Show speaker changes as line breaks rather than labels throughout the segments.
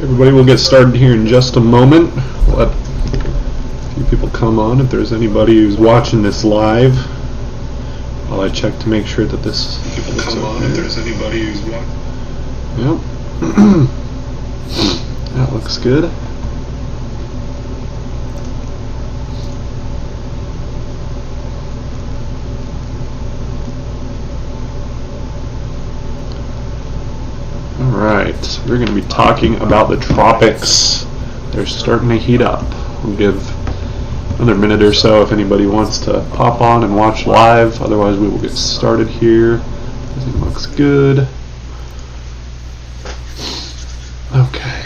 Everybody will get started here in just a moment. Let a few people come on if there's anybody who's watching this live. While I check to make sure that this people come on if there's anybody who's watching. Yep. That looks good. Alright, we're going to be talking about the tropics. They're starting to heat up. We'll give another minute or so if anybody wants to pop on and watch live. Otherwise, we will get started here. Everything looks good. Okay.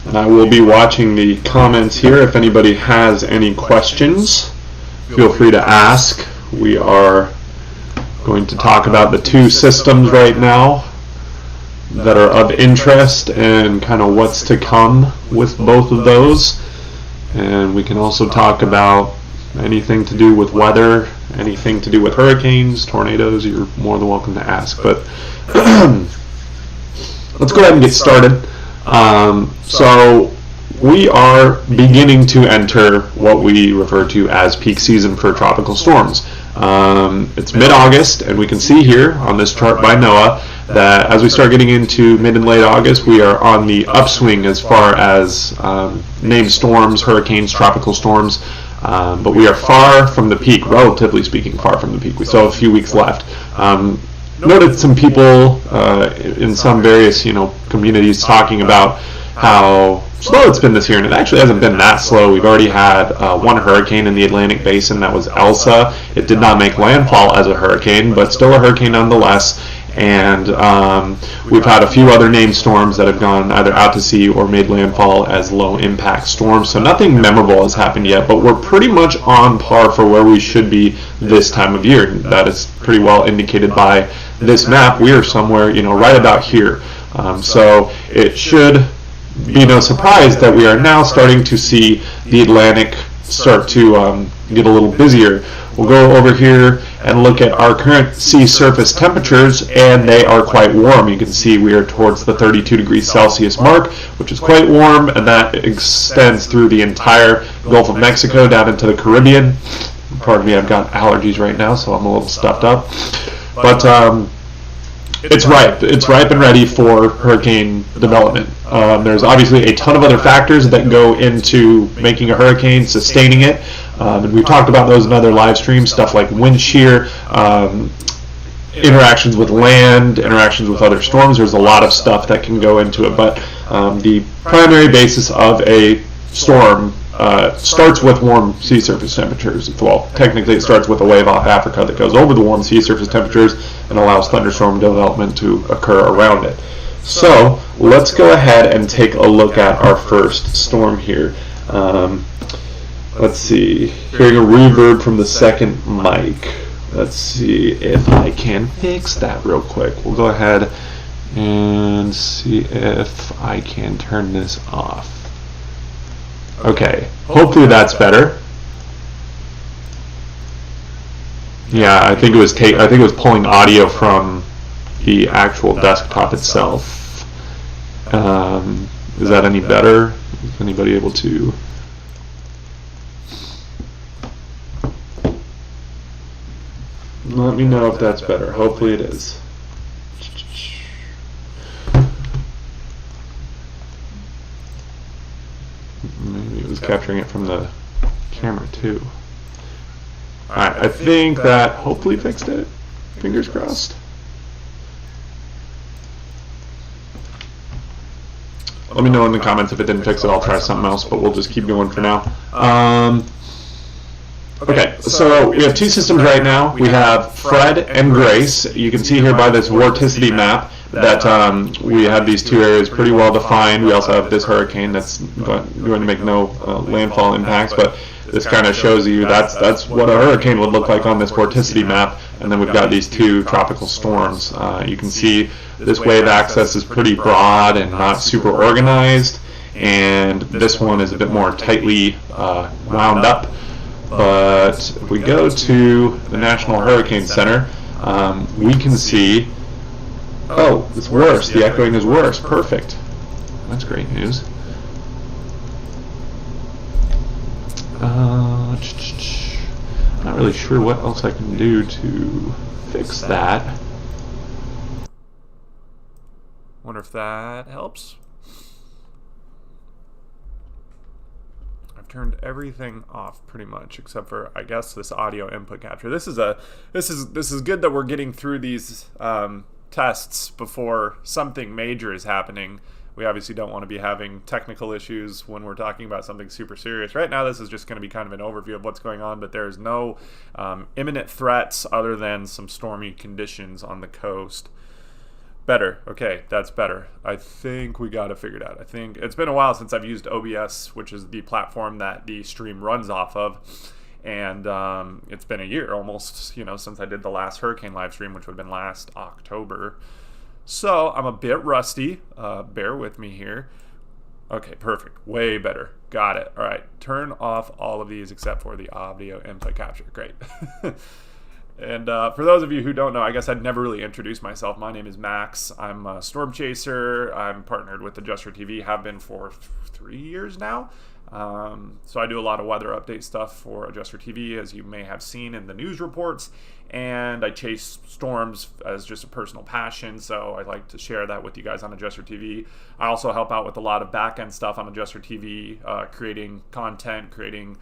And I will be watching the comments here. If anybody has any questions, feel free to ask. We are going to talk about the two systems right now that are of interest and kind of what's to come with both of those. And we can also talk about anything to do with weather, anything to do with hurricanes, tornadoes. You're more than welcome to ask. But let's go ahead and get started. So we are beginning to enter what we refer to as peak season for tropical storms. It's mid-August, and we can see here on this chart by NOAA that as we start getting into mid and late August, we are on the upswing as far as named storms, hurricanes, tropical storms, but we are far from the peak, relatively speaking, far from the peak. We still have a few weeks left. Noted some people in some various communities talking about how slow it's been this year, and it actually hasn't been that slow. We've already had one hurricane in the Atlantic Basin. That was Elsa. It did not make landfall as a hurricane, but still a hurricane nonetheless. And we've had a few other named storms that have gone either out to sea or made landfall as low impact storms. So nothing memorable has happened yet, but we're pretty much on par for where we should be this time of year. That is pretty well indicated by this map. We are somewhere, right about here. So it should be no surprise that we are now starting to see the Atlantic start to get a little busier. We'll go over here and look at our current sea surface temperatures, and they are quite warm. You can see we are towards the 32 degrees Celsius mark, which is quite warm, and that extends through the entire Gulf of Mexico down into the Caribbean. Pardon me, I've got allergies right now, so I'm a little stuffed up. But it's ripe. It's ripe and ready for hurricane development. There's obviously a ton of other factors that go into making a hurricane, sustaining it. And we've talked about those in other live streams, stuff like wind shear, interactions with land, interactions with other storms. There's a lot of stuff that can go into it, but the primary basis of a storm starts with warm sea surface temperatures. Well, technically it starts with a wave off Africa that goes over the warm sea surface temperatures and allows thunderstorm development to occur around it. So let's go ahead and take a look at our first storm here. Let's see, hearing a reverb from the second mic. Let's see if I can fix that real quick. We'll go ahead and see if I can turn this off. Okay, hopefully that's better. Yeah, I think it was pulling audio from the actual desktop itself. Is that any better? Is anybody able to? Let me know if that's better. Hopefully it is. Maybe it was capturing it from the camera too. Alright, I think that hopefully fixed it. Fingers crossed. Let me know in the comments if it didn't fix it. I'll try something else, but we'll just keep going for now. Okay, so we have two systems right now. We have Fred and Grace. You can see here by this vorticity map that we have these two areas pretty well defined. We also have this hurricane that's going to make no landfall impacts, but this kind of shows you that's what a hurricane would look like on this vorticity map. And then we've got these two tropical storms. You can see this wave axis is pretty broad and not super organized, and this one is a bit more tightly wound up. But if we go to the National Hurricane Center, we can see, oh, it's worse. The echoing is worse. Perfect. That's great news. Not really sure what else I can do to fix that.
Wonder if that helps. I've turned everything off pretty much except for, I guess, this audio input capture. This is good that we're getting through these tests before something major is happening. We obviously don't want to be having technical issues when we're talking about something super serious. Right now, this is just going to be kind of an overview of what's going on, but there's no imminent threats other than some stormy conditions on the coast. Better. Okay, that's better. I think we got it figured out. I think it's been a while since I've used OBS, which is the platform that the stream runs off of. And it's been a year almost, since I did the last hurricane live stream, which would have been last October. So I'm a bit rusty. Bear with me here. Okay, perfect. Way better. Got it. All right. Turn off all of these except for the audio input capture. Great. And for those of you who don't know, I guess I'd never really introduced myself. My name is Max. I'm a storm chaser. I'm partnered with AdjusterTV, have been for 3 years now. So I do a lot of weather update stuff for AdjusterTV, as you may have seen in the news reports. And I chase storms as just a personal passion, so I like to share that with you guys on AdjusterTV. I also help out with a lot of back-end stuff on AdjusterTV, creating content, creating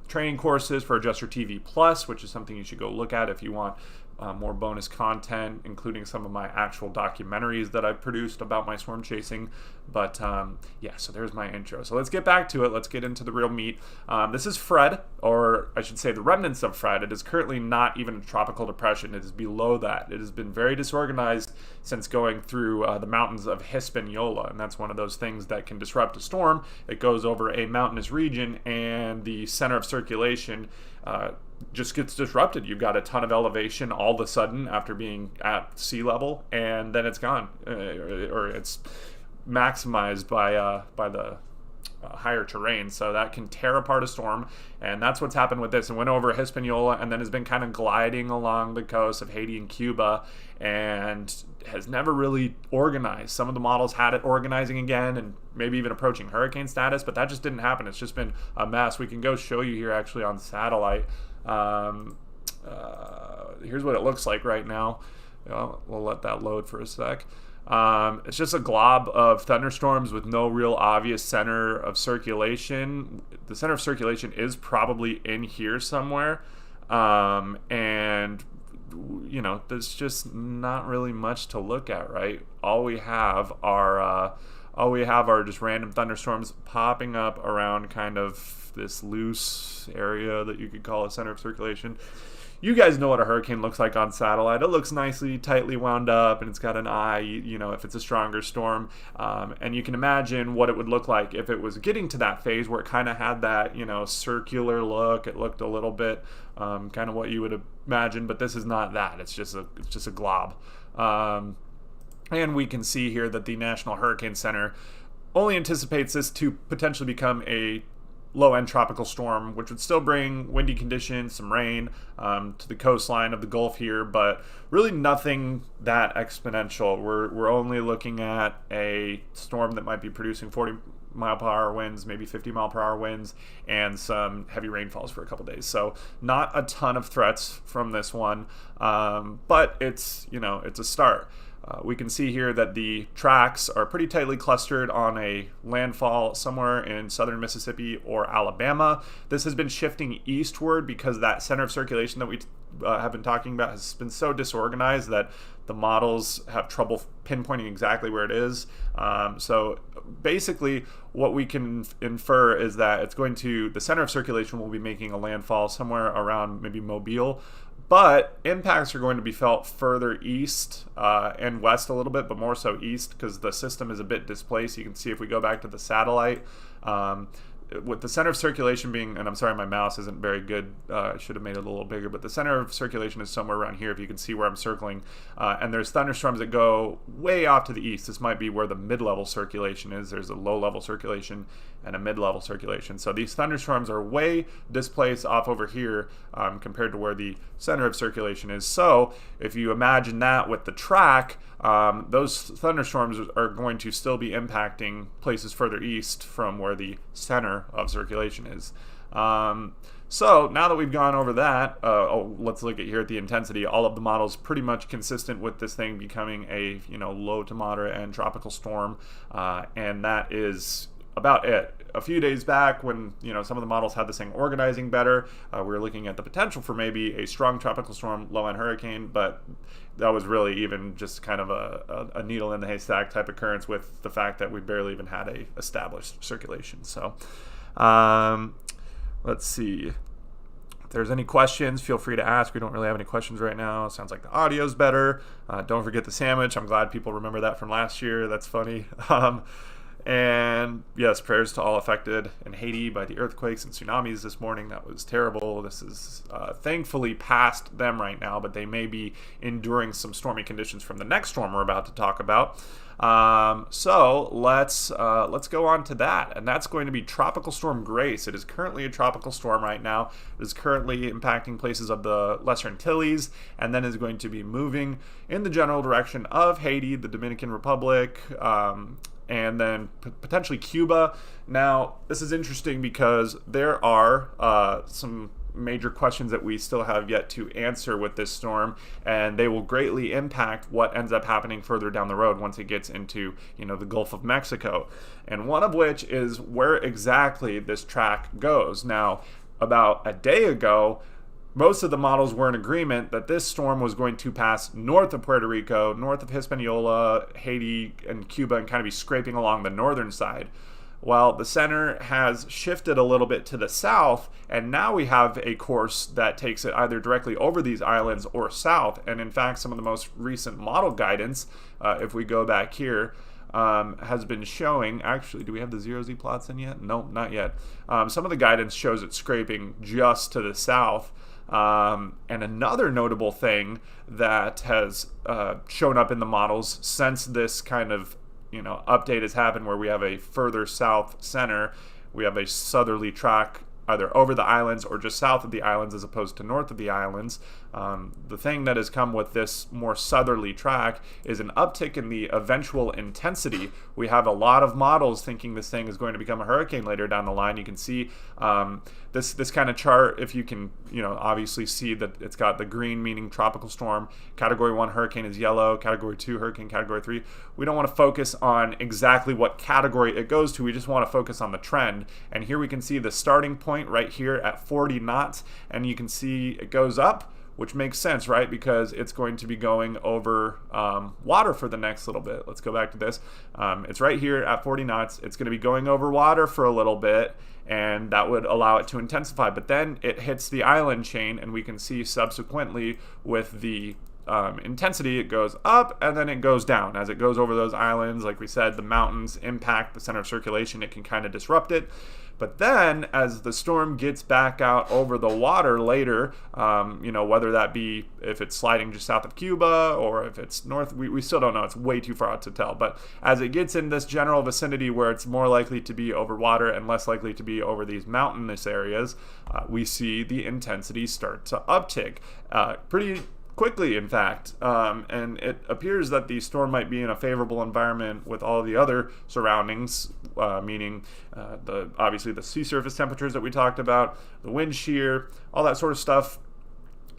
training courses for AdjusterTV Plus, which is something you should go look at if you want more bonus content, including some of my actual documentaries that I've produced about my storm chasing. But yeah, so there's my intro. So let's get back to it. Let's get into the real meat. This is Fred, or I should say the remnants of Fred. It is currently not even a tropical depression. It is below that. It has been very disorganized since going through the mountains of Hispaniola, and that's one of those things that can disrupt a storm. It goes over a mountainous region, and the center of circulation just gets disrupted. You've got a ton of elevation all of a sudden after being at sea level, and then it's gone, or it's maximized by the higher terrain, so that can tear apart a storm. And that's what's happened with this. It went over Hispaniola and then has been kind of gliding along the coast of Haiti and Cuba, and has never really organized. Some of the models had it organizing again and maybe even approaching hurricane status, but that just didn't happen. It's just been a mess. We can go show you here actually on satellite. Here's what it looks like right now. We'll let that load for a sec. It's just a glob of thunderstorms with no real obvious center of circulation. The center of circulation is probably in here somewhere, and there's just not really much to look at, right? All we have are just random thunderstorms popping up around kind of this loose area that you could call a center of circulation. You guys know what a hurricane looks like on satellite. It looks nicely, tightly wound up, and it's got an eye, if it's a stronger storm. And you can imagine what it would look like if it was getting to that phase where it kind of had that, circular look. It looked a little bit kind of what you would imagine, but this is not that. It's just a glob. And we can see here that the National Hurricane Center only anticipates this to potentially become a low-end tropical storm, which would still bring windy conditions, some rain to the coastline of the Gulf here, but really nothing that exponential. We're only looking at a storm that might be producing 40-mile-per-hour winds, maybe 50-mile-per-hour winds, and some heavy rainfalls for a couple days. So not a ton of threats from this one, but it's a start. We can see here that the tracks are pretty tightly clustered on a landfall somewhere in southern Mississippi or Alabama. This has been shifting eastward because that center of circulation that we have been talking about has been so disorganized that the models have trouble pinpointing exactly where it is. So basically what we can infer is that the center of circulation will be making a landfall somewhere around maybe Mobile. But impacts are going to be felt further east and west a little bit, but more so east because the system is a bit displaced. You can see if we go back to the satellite, with the center of circulation being, and I'm sorry my mouse isn't very good, I should have made it a little bigger, but the center of circulation is somewhere around here if you can see where I'm circling, and there's thunderstorms that go way off to the east. This might be where the mid-level circulation is. There's a low-level circulation and a mid-level circulation. So these thunderstorms are way displaced off over here compared to where the center of circulation is. So if you imagine that with the track, those thunderstorms are going to still be impacting places further east from where the center of circulation is. So now that we've gone over that, let's look at here at the intensity. All of the models pretty much consistent with this thing becoming a low to moderate and tropical storm, and that is about it. A few days back, when some of the models had this thing organizing better, we were looking at the potential for maybe a strong tropical storm, low-end hurricane, but that was really even just kind of a needle in the haystack type occurrence with the fact that we barely even had a established circulation. So let's see. If there's any questions, feel free to ask. We don't really have any questions right now. Sounds like the audio's better. Don't forget the sandwich. I'm glad people remember that from last year. That's funny. And yes, prayers to all affected in Haiti by the earthquakes and tsunamis this morning. That was terrible. This is thankfully past them right now, but they may be enduring some stormy conditions from the next storm we're about to talk about. So let's go on to that, and that's going to be Tropical Storm Grace. It is currently a tropical storm right now. It is currently impacting places of the Lesser Antilles, and then is going to be moving in the general direction of Haiti, the Dominican Republic, and then potentially Cuba. Now, this is interesting because there are some major questions that we still have yet to answer with this storm, and they will greatly impact what ends up happening further down the road once it gets into the Gulf of Mexico, and one of which is where exactly this track goes. Now, about a day ago, most of the models were in agreement that this storm was going to pass north of Puerto Rico, north of Hispaniola, Haiti, and Cuba, and kind of be scraping along the northern side. Well, the center has shifted a little bit to the south, and now we have a course that takes it either directly over these islands or south. And in fact, some of the most recent model guidance, if we go back here, has been showing, actually, do we have the 0Z plots in yet? No, not yet. Some of the guidance shows it scraping just to the south. And another notable thing that has shown up in the models since this kind of update has happened, where we have a further south center, we have a southerly track either over the islands or just south of the islands as opposed to north of the islands. The thing that has come with this more southerly track is an uptick in the eventual intensity. We have a lot of models thinking this thing is going to become a hurricane later down the line. You can see this kind of chart, if you can obviously see that it's got the green meaning tropical storm, category 1 hurricane is yellow, category 2 hurricane, category 3. We don't want to focus on exactly what category it goes to, we just want to focus on the trend. And here we can see the starting point right here at 40 knots, and you can see it goes up, which makes sense, right? Because it's going to be going over water for the next little bit. Let's go back to this. It's right here at 40 knots. It's going to be going over water for a little bit, and that would allow it to intensify. But then it hits the island chain, and we can see subsequently with the intensity, it goes up and then it goes down. As it goes over those islands, like we said, the mountains impact the center of circulation. It can kind of disrupt it. But then as the storm gets back out over the water later, whether that be if it's sliding just south of Cuba or if it's north, we still don't know. It's way too far out to tell. But as it gets in this general vicinity where it's more likely to be over water and less likely to be over these mountainous areas, we see the intensity start to uptick pretty quickly, in fact, and it appears that the storm might be in a favorable environment with all of the other surroundings, meaning obviously the sea surface temperatures that we talked about, the wind shear, all that sort of stuff.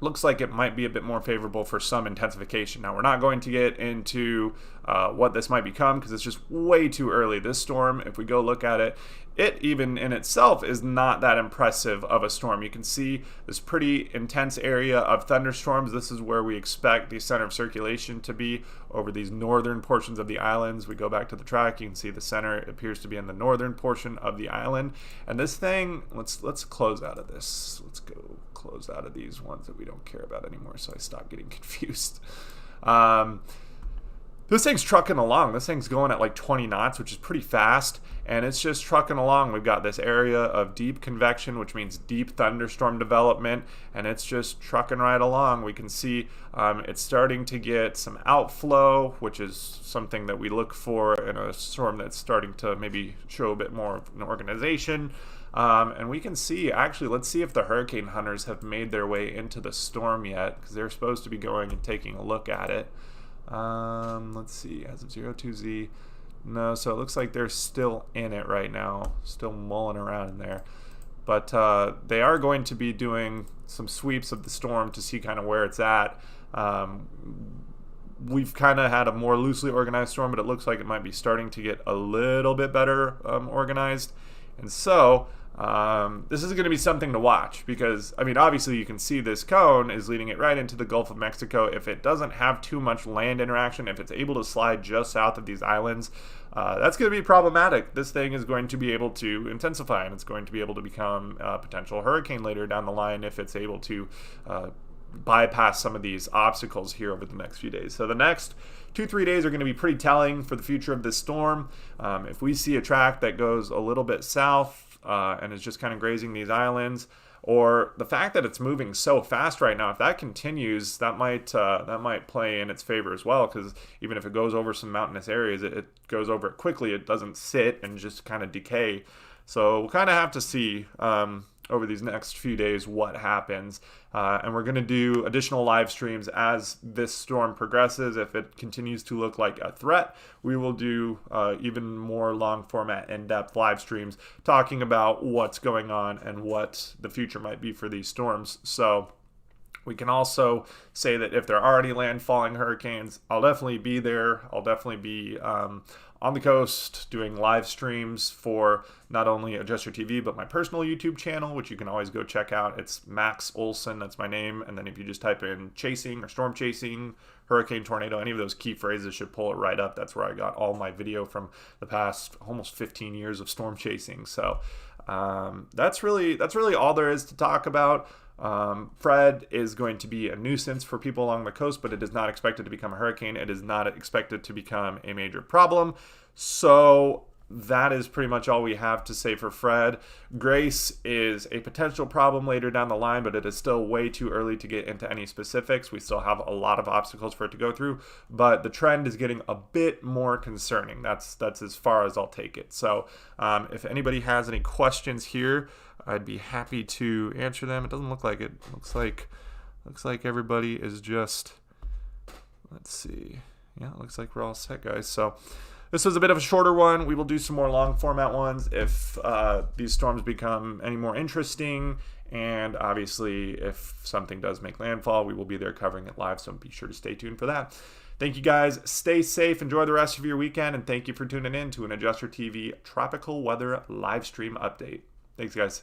Looks like it might be a bit more favorable for some intensification. Now, we're not going to get into what this might become because it's just way too early. This storm, if we go look at it, it even in itself is not that impressive of a storm. You can see this pretty intense area of thunderstorms. This is where we expect the center of circulation to be over these northern portions of the islands. We go back to the track, you can see the center appears to be in the northern portion of the island. And this thing, let's close out of this. Let's go close out of these ones that we don't care about anymore, so I stop getting confused. This thing's trucking along. This thing's going at like 20 knots, which is pretty fast, and it's just trucking along. We've got this area of deep convection, which means deep thunderstorm development, and it's just trucking right along. We can see it's starting to get some outflow, which is something that we look for in a storm that's starting to maybe show a bit more of an organization. And we can see, actually, let's see if the hurricane hunters have made their way into the storm yet, because they're supposed to be going and taking a look at it. Let's see, as of 02Z, no, so it looks like they're still in it right now, still mulling around in there. But they are going to be doing some sweeps of the storm to see kind of where it's at. We've kind of had a more loosely organized storm, but it looks like it might be starting to get a little bit better organized. And so this is going to be something to watch because, I mean, obviously you can see this cone is leading it right into the Gulf of Mexico. If it doesn't have too much land interaction, if it's able to slide just south of these islands, that's going to be problematic. This thing is going to be able to intensify, and it's going to be able to become a potential hurricane later down the line if it's able to bypass some of these obstacles here over the next few days. So the next 2-3 days are going to be pretty telling for the future of this storm. If we see a track that goes a little bit south and is just kind of grazing these islands, or the fact that it's moving so fast right now, if that continues, that might play in its favor as well, because even if it goes over some mountainous areas, it goes over it quickly. It doesn't sit and just kind of decay. So we'll kind of have to see over these next few days what happens. And we're going to do additional live streams as this storm progresses. If it continues to look like a threat, we will do even more long format, in-depth live streams talking about what's going on and what the future might be for these storms. So we can also say that if there are any landfalling hurricanes, I'll definitely be there. I'll definitely be on the coast doing live streams for not only AdjusterTV, but my personal YouTube channel, which you can always go check out. It's Max Olson, that's my name. And then if you just type in chasing or storm chasing, hurricane, tornado, any of those key phrases should pull it right up. That's where I got all my video from the past almost 15 years of storm chasing. So that's really all there is to talk about. Fred is going to be a nuisance for people along the coast, but it is not expected to become a hurricane. It is not expected to become a major problem. So that is pretty much all we have to say for Fred. Grace is a potential problem later down the line, but it is still way too early to get into any specifics. We still have a lot of obstacles for it to go through, but the trend is getting a bit more concerning. That's as far as I'll take it. So if anybody has any questions here, I'd be happy to answer them. It doesn't look like it. Looks like everybody is just, let's see. Yeah, it looks like we're all set, guys. So this was a bit of a shorter one. We will do some more long format ones if these storms become any more interesting. And obviously, if something does make landfall, we will be there covering it live. So be sure to stay tuned for that. Thank you, guys. Stay safe. Enjoy the rest of your weekend. And thank you for tuning in to an Adjuster TV tropical weather live stream update. Thanks, guys.